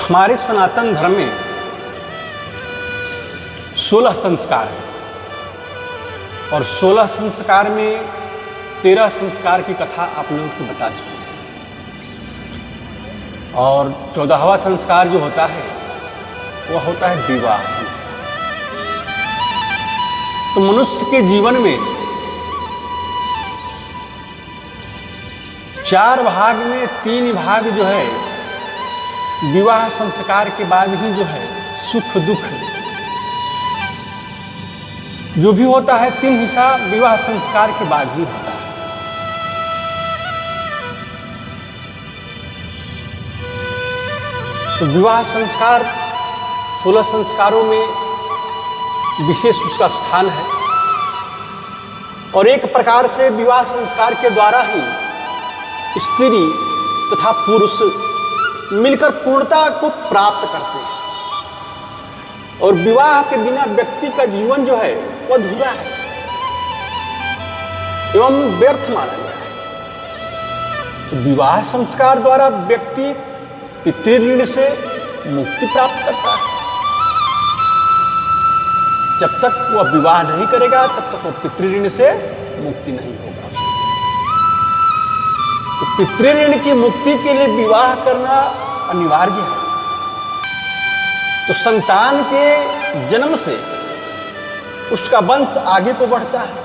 हमारे सनातन धर्म में 16 संस्कार हैं और 16 संस्कार में 13 संस्कार की कथा आप लोगों को बता चुके हैं और 14वां संस्कार जो होता है वह होता है विवाह संस्कार। तो मनुष्य के जीवन में 4 भाग में 3 भाग जो है विवाह संस्कार के बाद ही जो है सुख दुख जो भी होता है 3 हिस्सा विवाह संस्कार के बाद ही होता है। तो विवाह संस्कार 16 संस्कारों में विशेष उसका स्थान है और एक प्रकार से विवाह संस्कार के द्वारा ही स्त्री तथा पुरुष मिलकर पूर्णता को प्राप्त करते हैं और विवाह के बिना व्यक्ति का जीवन जो है वह अधूरा है एवं व्यर्थ माना गया है। तो विवाह संस्कार द्वारा व्यक्ति पितृऋण से मुक्ति प्राप्त करता है। जब तक वह विवाह नहीं करेगा तब तक वह पितृऋण से मुक्ति नहीं होगा। तो पितृऋण की मुक्ति के लिए विवाह करना अनिवार्य है। तो संतान के जन्म से उसका वंश आगे को बढ़ता है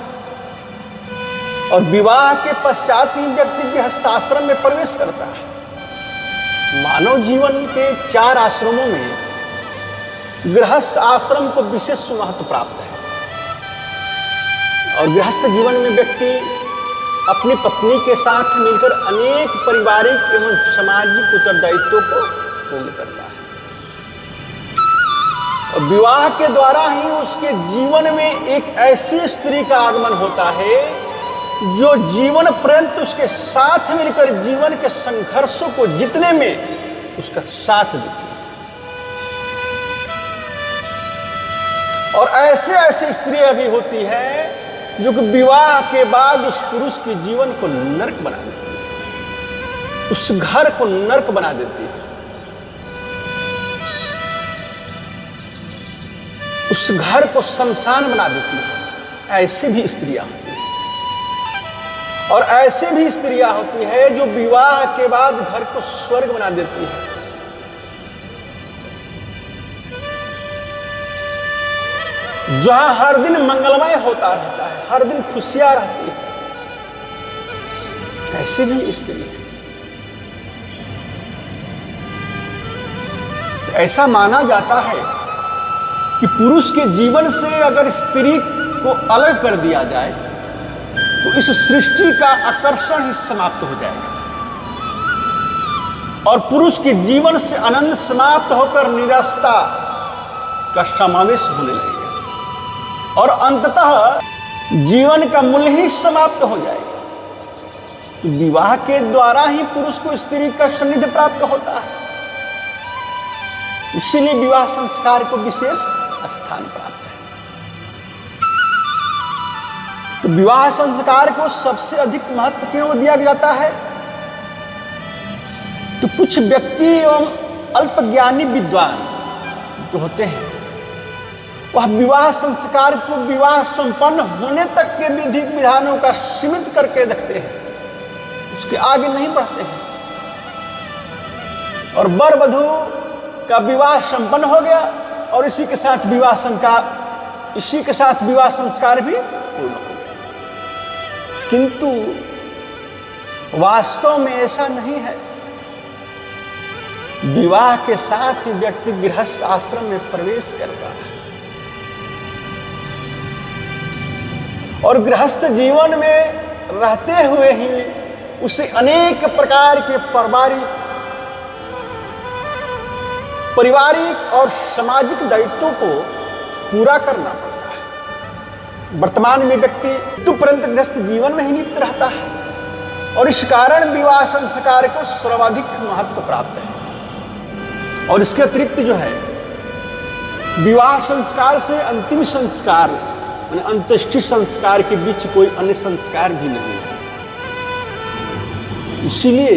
और विवाह के पश्चात ही व्यक्ति गृहस्थाश्रम में प्रवेश करता है। मानव जीवन के 4 आश्रमों में गृहस्थ आश्रम को विशेष महत्व प्राप्त है और गृहस्थ जीवन में व्यक्ति अपनी पत्नी के साथ मिलकर अनेक पारिवारिक एवं सामाजिक उत्तरदायित्वों को पूर्ण करता है और विवाह के द्वारा ही उसके जीवन में एक ऐसी स्त्री का आगमन होता है जो जीवन पर्यंत उसके साथ मिलकर जीवन के संघर्षों को जीतने में उसका साथ देती है। और ऐसे ऐसे स्त्रियां भी होती है जो कि विवाह के बाद उस पुरुष के जीवन को नर्क बना देती है, उस घर को नर्क बना देती है, उस घर को शमशान बना देती है। ऐसी भी स्त्रियां होती हैं और ऐसे भी स्त्रियां होती है जो विवाह के बाद घर को स्वर्ग बना देती है। जहां हर दिन मंगलमय होता रहता है, हर दिन खुशियां रहती है। ऐसी भी स्त्री तो ऐसा माना जाता है कि पुरुष के जीवन से अगर स्त्री को अलग कर दिया जाए तो इस सृष्टि का आकर्षण ही समाप्त हो जाएगा और पुरुष के जीवन से आनंद समाप्त होकर निराशा का समावेश होने लगेगा और अंततः जीवन का मूल्य ही समाप्त हो जाएगा। तो विवाह के द्वारा ही पुरुष को स्त्री का सानिध्य प्राप्त होता है, इसीलिए विवाह संस्कार को विशेष स्थान प्राप्त है। तो विवाह संस्कार को सबसे अधिक महत्व क्यों दिया जाता है? तो कुछ व्यक्ति एवं अल्पज्ञानी विद्वान जो होते हैं वह विवाह संस्कार को विवाह संपन्न होने तक के विधि विधानों का सीमित करके रखते हैं, उसके आगे नहीं बढ़ते हैं और वर वधू का विवाह संपन्न हो गया और इसी के साथ विवाह संस्कार भी पूर्ण हो गया। किंतु वास्तव में ऐसा नहीं है। विवाह के साथ ही व्यक्ति गृहस्थ आश्रम में प्रवेश करता है और गृहस्थ जीवन में रहते हुए ही उसे अनेक प्रकार के पारिवारिक और सामाजिक दायित्वों को पूरा करना पड़ता है। वर्तमान में व्यक्ति तुरंत गृहस्थ जीवन में ही लिप्त रहता है और इस कारण विवाह संस्कार को सर्वाधिक महत्व प्राप्त है। और इसके अतिरिक्त जो है विवाह संस्कार से अंतिम संस्कार अंत्येष्टि संस्कार के बीच कोई अन्य संस्कार भी नहीं है। इसीलिए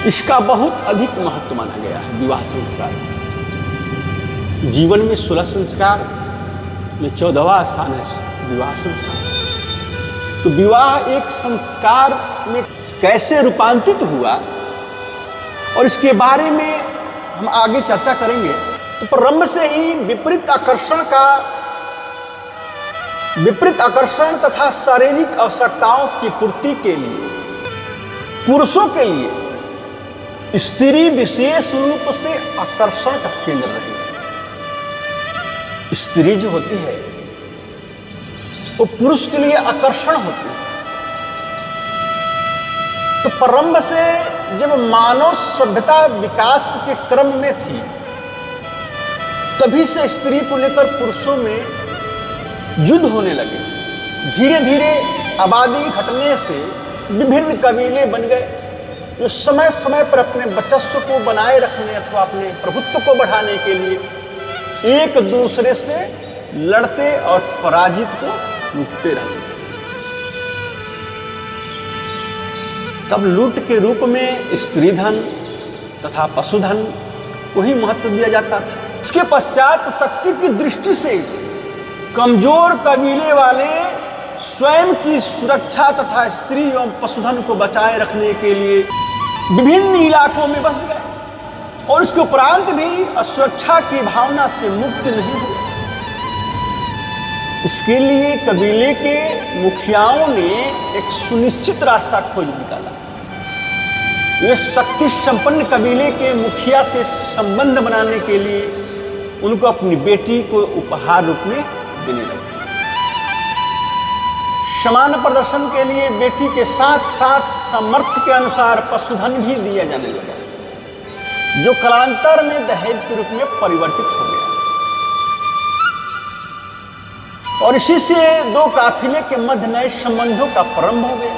इसका बहुत अधिक महत्व माना गया है। विवाह संस्कार जीवन में 16 संस्कार में 14वां स्थान है विवाह संस्कार। तो विवाह एक संस्कार में कैसे रूपांतरित हुआ और इसके बारे में हम आगे चर्चा करेंगे। तो प्रारंभ से ही विपरीत आकर्षण तथा शारीरिक आवश्यकताओं की पूर्ति के लिए पुरुषों के लिए स्त्री विशेष रूप से आकर्षण का केंद्र रही है। स्त्री जो होती है वो पुरुष के लिए आकर्षण होती है। तो प्रारंभ से जब मानव सभ्यता विकास के क्रम में थी तभी से स्त्री को लेकर पुरुषों में युद्ध होने लगे। धीरे धीरे आबादी घटने से विभिन्न कबीले बन गए जो समय समय पर अपने वर्चस्व को बनाए रखने अथवा अपने प्रभुत्व को बढ़ाने के लिए एक दूसरे से लड़ते और पराजित को लूटते रहते थे। तब लूट के रूप में स्त्री धन तथा पशुधन को ही महत्व दिया जाता था। इसके पश्चात शक्ति की दृष्टि से कमजोर कबीले वाले स्वयं की सुरक्षा तथा स्त्री एवं पशुधन को बचाए रखने के लिए विभिन्न इलाकों में बस गए और इसके उपरांत भी असुरक्षा की भावना से मुक्त नहीं हुए। इसके लिए कबीले के मुखियाओं ने एक सुनिश्चित रास्ता खोज निकाला। वे शक्ति संपन्न कबीले के मुखिया से संबंध बनाने के लिए उनको अपनी बेटी को उपहार रूप में देने लगे। समान प्रदर्शन के लिए बेटी के साथ साथ सामर्थ्य के अनुसार पशुधन भी दिया जाने लगा, जो कालांतर में दहेज के रूप में परिवर्तित हो गया। और इसी से दो काफिले के मध्य नए संबंधों का प्रारंभ हो गया,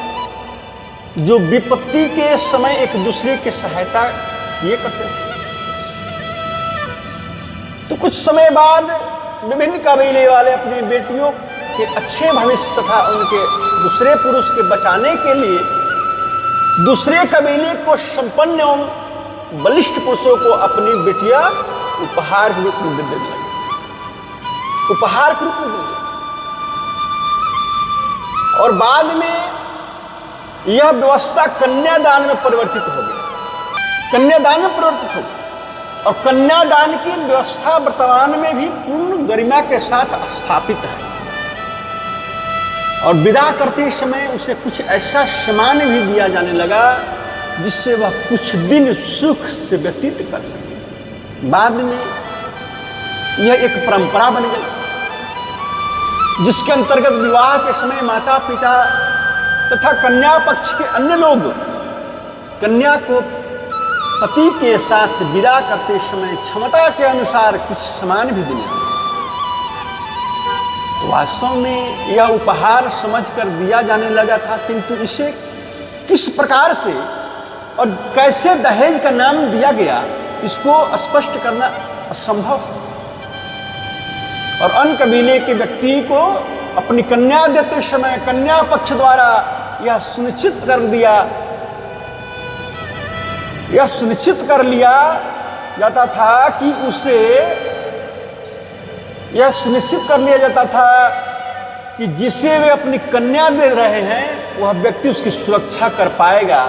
जो विपत्ति के समय एक दूसरे की सहायता किए करते थे। तो कुछ समय बाद विभिन्न कबीले वाले अपनी बेटियों के अच्छे भविष्य तथा उनके दूसरे पुरुष के बचाने के लिए दूसरे कबीले को संपन्न एवं बलिष्ठ पुरुषों को अपनी बेटियां उपहार के रूप में देने लगे। उपहार के रूप में देने लगे और बाद में यह व्यवस्था कन्यादान में परिवर्तित हो गई। कन्यादान में परिवर्तित हो गई और कन्यादान की व्यवस्था वर्तमान में भी पूर्ण गरिमा के साथ स्थापित है। और विदा करते समय उसे कुछ ऐसा सम्मान भी दिया जाने लगा जिससे वह कुछ दिन सुख से व्यतीत कर सके। बाद में यह एक परंपरा बन गई जिसके अंतर्गत विवाह के समय माता पिता तथा कन्या पक्ष के अन्य लोग कन्या को पति के साथ विदा करते समय क्षमता के अनुसार कुछ सम्मान भी देने लगे। तो वास्तव में यह उपहार समझकर दिया जाने लगा था, किंतु इसे किस प्रकार से और कैसे दहेज का नाम दिया गया इसको स्पष्ट करना असंभव है। और अन्य कबीले के व्यक्ति को अपनी कन्या देते समय कन्या पक्ष द्वारा यह सुनिश्चित कर लिया जाता था कि उसे यह सुनिश्चित कर लिया जाता था कि जिसे वे अपनी कन्या दे रहे हैं वह व्यक्ति उसकी सुरक्षा कर पाएगा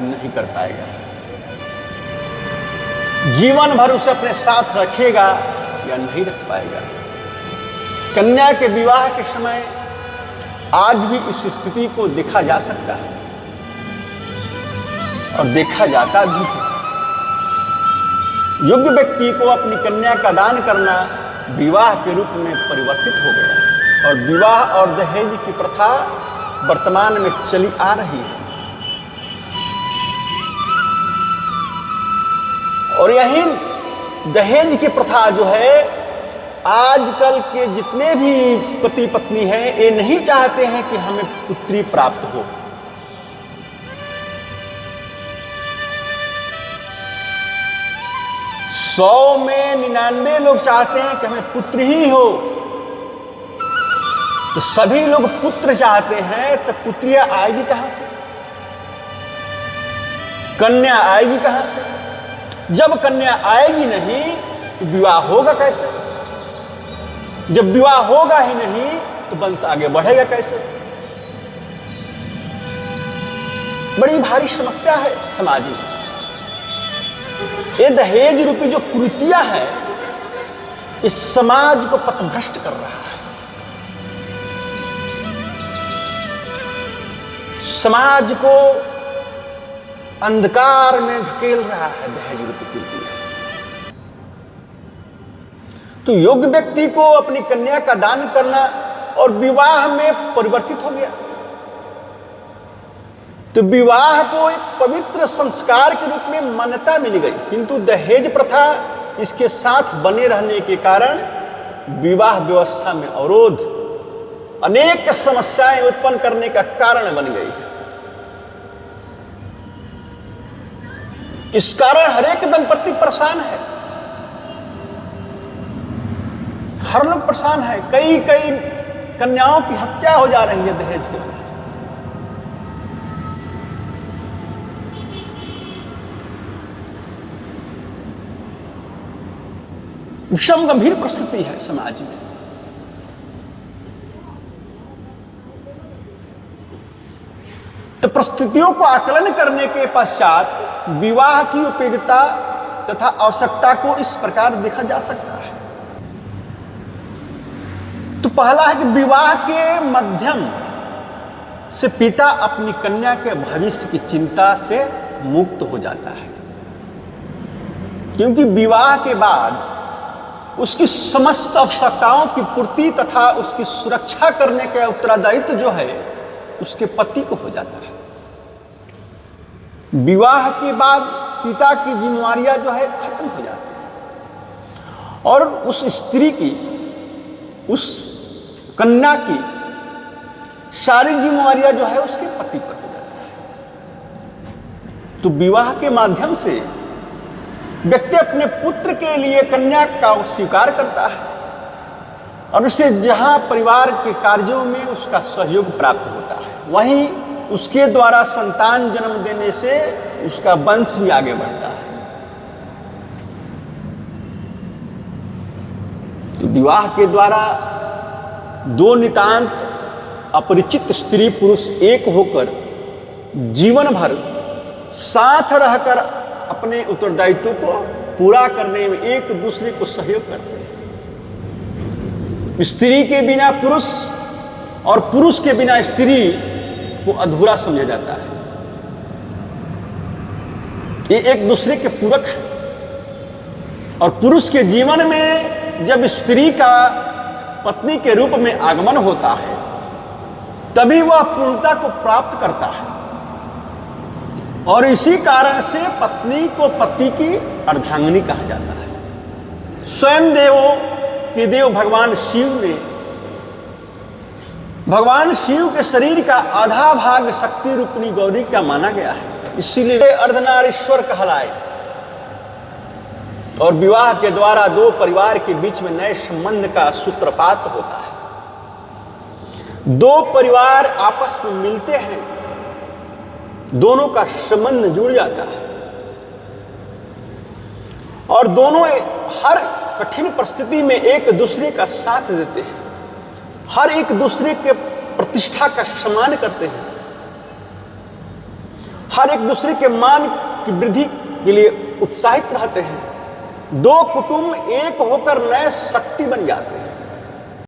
नहीं कर पाएगा, जीवन भर उसे अपने साथ रखेगा या नहीं रख पाएगा। कन्या के विवाह के समय आज भी इस स्थिति को देखा जा सकता है और देखा जाता भी है। योग्य व्यक्ति को अपनी कन्या का दान करना विवाह के रूप में परिवर्तित हो गया और विवाह और दहेज की प्रथा वर्तमान में चली आ रही है। और यही दहेज की प्रथा जो है आजकल के जितने भी पति पत्नी हैं ये नहीं चाहते हैं कि हमें पुत्री प्राप्त हो। 100 में 99 लोग चाहते हैं कि हमें पुत्र ही हो। तो सभी लोग पुत्र चाहते हैं तो पुत्रियां आएगी कहां से? कन्या आएगी कहां से? जब कन्या आएगी नहीं तो विवाह होगा कैसे? जब विवाह होगा ही नहीं तो वंश आगे बढ़ेगा कैसे? बड़ी भारी समस्या है समाज में। ये दहेज रूपी जो कुरीतियां है इस समाज को पथभ्रष्ट कर रहा है। समाज को अंधकार में ढकेल रहा है दहेज रूपी कुरीतियां। तो योग्य व्यक्ति को अपनी कन्या का दान करना और विवाह में परिवर्तित हो गया। तो विवाह को एक पवित्र संस्कार के रूप में मान्यता मिल गई, किंतु दहेज प्रथा इसके साथ बने रहने के कारण विवाह व्यवस्था में अवरोध, अनेक समस्याएं उत्पन्न करने का कारण बन गई है। इस कारण हर एक दंपत्ति परेशान है, हर लोग परेशान है। कई कई कन्याओं की हत्या हो जा रही है दहेज की वजह से। विषम गंभीर परिस्थिति है समाज में। तो परिस्थितियों को आकलन करने के पश्चात विवाह की उपयोगिता तथा आवश्यकता को इस प्रकार देखा जा सकता है। तो पहला है कि विवाह के माध्यम से पिता अपनी कन्या के भविष्य की चिंता से मुक्त हो जाता है, क्योंकि विवाह के बाद उसकी समस्त आवश्यकताओं की पूर्ति तथा उसकी सुरक्षा करने का उत्तरदायित्व जो है उसके पति को हो जाता है। विवाह के बाद पिता की जिम्मेवारियां जो है खत्म हो जाती है और उस स्त्री की, उस कन्या की सारी जिम्मेवारियां जो है उसके पति पर हो जाता है। तो विवाह के माध्यम से व्यक्ति अपने पुत्र के लिए कन्या का स्वीकार करता है और उसे जहां परिवार के कार्यों में उसका सहयोग प्राप्त होता है, वहीं उसके द्वारा संतान जन्म देने से उसका वंश भी आगे बढ़ता है। तो विवाह के द्वारा दो नितांत अपरिचित स्त्री पुरुष एक होकर जीवन भर साथ रहकर अपने उत्तरदायित्व को पूरा करने में एक दूसरे को सहयोग करते हैं। स्त्री के बिना पुरुष और पुरुष के बिना स्त्री को अधूरा समझा जाता है। ये एक दूसरे के पूरक है और पुरुष के जीवन में जब स्त्री का पत्नी के रूप में आगमन होता है तभी वह पूर्णता को प्राप्त करता है और इसी कारण से पत्नी को पति की अर्धांगिनी कहा जाता है। स्वयं देवों के देव भगवान शिव ने, भगवान शिव के शरीर का आधा भाग शक्ति रूपिणी गौरी का माना गया है, इसीलिए अर्धनारीश्वर कहलाए। और विवाह के द्वारा दो परिवार के बीच में नए संबंध का सूत्रपात होता है। दो परिवार आपस में मिलते हैं, दोनों का संबंध जुड़ जाता है और दोनों हर कठिन परिस्थिति में एक दूसरे का साथ देते हैं, हर एक दूसरे के प्रतिष्ठा का सम्मान करते हैं, हर एक दूसरे के मान की वृद्धि के लिए उत्साहित रहते हैं। दो कुटुंब एक होकर नए शक्ति बन जाते हैं।